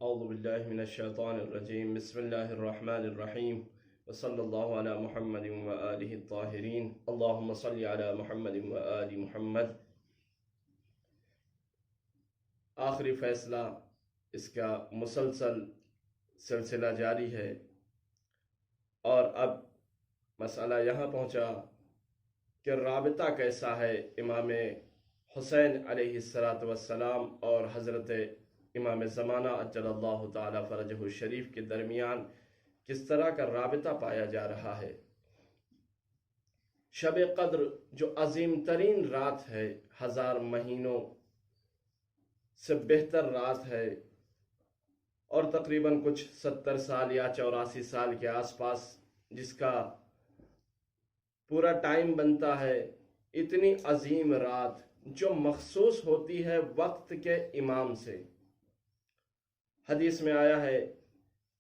أعوذ بالله من الشيطان الرجيم بسم الله الرحمن الرحيم وصلى الله على محمد وآله الطاهرين اللهم صل على محمد وآل محمد۔ آخری فیصلہ اس کا مسلسل سلسلہ جاری ہے، اور اب مسئلہ یہاں پہنچا کہ رابطہ کیسا ہے امام حسین علیہ السلام اور حضرت امام زمانہ اجل اللہ تعالی فرجہ الشریف کے درمیان کس طرح کا رابطہ پایا جا رہا ہے۔ شب قدر جو عظیم ترین رات ہے، 1000 مہینوں سے بہتر رات ہے، اور تقریباً کچھ 70 سال یا 84 سال کے آس پاس جس کا پورا ٹائم بنتا ہے، اتنی عظیم رات جو مخصوص ہوتی ہے وقت کے امام سے۔ حدیث میں آیا ہے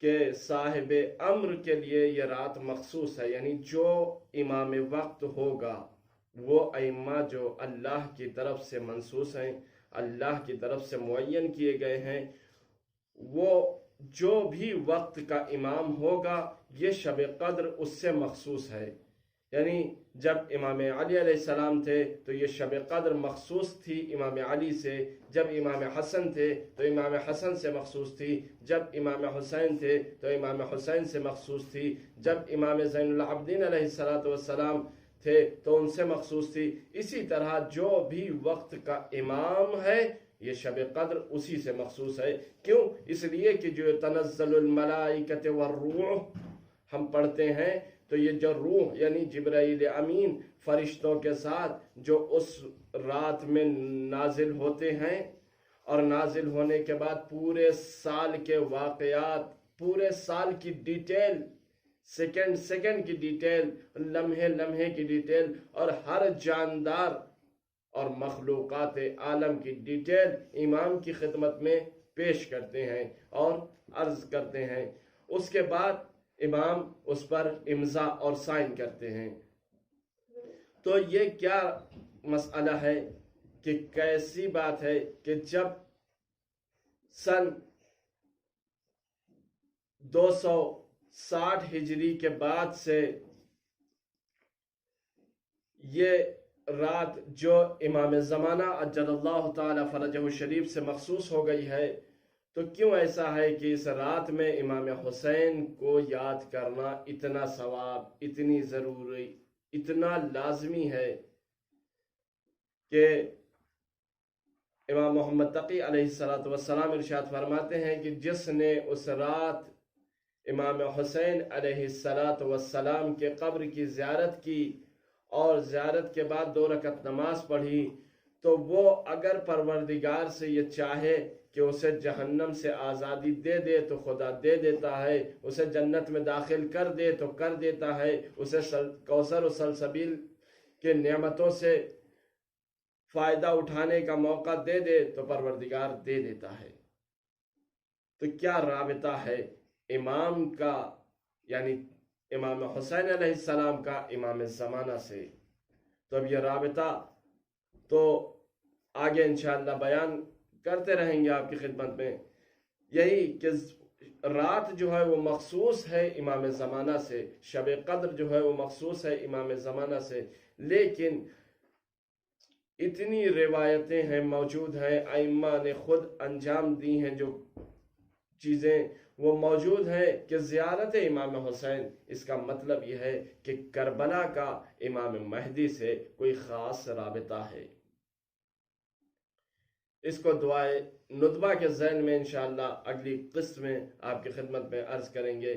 کہ صاحب امر کے لیے یہ رات مخصوص ہے، یعنی جو امام وقت ہوگا، وہ ائمہ جو اللہ کی طرف سے منصوص ہیں، اللہ کی طرف سے معین کیے گئے ہیں، وہ جو بھی وقت کا امام ہوگا یہ شب قدر اس سے مخصوص ہے۔ یعنی جب امام علی علیہ السلام تھے تو یہ شب قدر مخصوص تھی امام علی سے، جب امام حسن تھے تو امام حسن سے مخصوص تھی، جب امام حسین تھے تو امام حسین سے مخصوص تھی، جب امام زین العابدین علیہ السلام تھے تو ان سے مخصوص تھی۔ اسی طرح جو بھی وقت کا امام ہے یہ شب قدر اسی سے مخصوص ہے۔ کیوں؟ اس لیے کہ جو تنزل الملائکۃ والروح ہم پڑھتے ہیں تو یہ جو روح یعنی جبرائیل امین فرشتوں کے ساتھ جو اس رات میں نازل ہوتے ہیں، اور نازل ہونے کے بعد پورے سال کے واقعات، پورے سال کی ڈیٹیل، سیکنڈ کی ڈیٹیل، لمحے کی ڈیٹیل، اور ہر جاندار اور مخلوقات عالم کی ڈیٹیل امام کی خدمت میں پیش کرتے ہیں اور عرض کرتے ہیں۔ اس کے بعد امام اس پر امضا اور سائن کرتے ہیں۔ تو یہ کیا مسئلہ ہے کہ کیسی بات ہے کہ جب سن 260 ہجری کے بعد سے یہ رات جو امام زمانہ اجل اللہ تعالی فرجہ الشریف سے مخصوص ہو گئی ہے، تو کیوں ایسا ہے کہ اس رات میں امام حسین کو یاد کرنا اتنا ثواب، اتنی ضروری، اتنا لازمی ہے کہ امام محمد تقی علیہ السلام ارشاد فرماتے ہیں کہ جس نے اس رات امام حسین علیہ السلام کے قبر کی زیارت کی اور زیارت کے بعد 2 رکعت نماز پڑھی، تو وہ اگر پروردگار سے یہ چاہے کہ اسے جہنم سے آزادی دے دے تو خدا دے دیتا ہے، اسے جنت میں داخل کر دے تو کر دیتا ہے، اسے کوثر و سلسبیل کے نعمتوں سے فائدہ اٹھانے کا موقع دے دے تو پروردگار دے دیتا ہے۔ تو کیا رابطہ ہے امام کا، یعنی امام حسین علیہ السلام کا امام زمانہ سے؟ تو اب یہ رابطہ تو آگے انشاءاللہ بیان کرتے رہیں گے آپ کی خدمت میں۔ یہی کہ رات جو ہے وہ مخصوص ہے امام زمانہ سے، شب قدر جو ہے وہ مخصوص ہے امام زمانہ سے، لیکن اتنی روایتیں ہیں، موجود ہیں، ائمہ نے خود انجام دی ہیں جو چیزیں وہ موجود ہیں کہ زیارت امام حسین، اس کا مطلب یہ ہے کہ کربلا کا امام مہدی سے کوئی خاص رابطہ ہے۔ اس کو دعائے ندبہ کے ذیل میں انشاءاللہ اگلی قسط میں آپ کی خدمت میں عرض کریں گے۔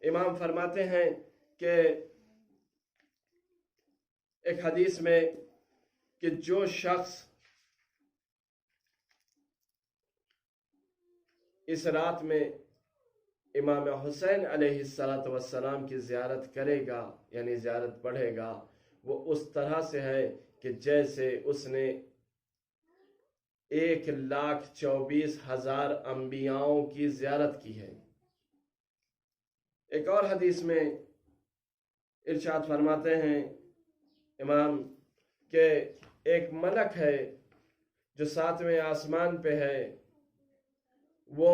امام فرماتے ہیں کہ ایک حدیث میں کہ جو شخص اس رات میں امام حسین علیہ السلام کی زیارت کرے گا، یعنی زیارت پڑھے گا، وہ اس طرح سے ہے کہ جیسے اس نے 1,24,000 انبیاؤں کی زیارت کی ہے۔ ایک اور حدیث میں ارشاد فرماتے ہیں امام کہ ایک ملک ہے جو 7ویں آسمان پہ ہے، وہ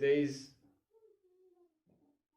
23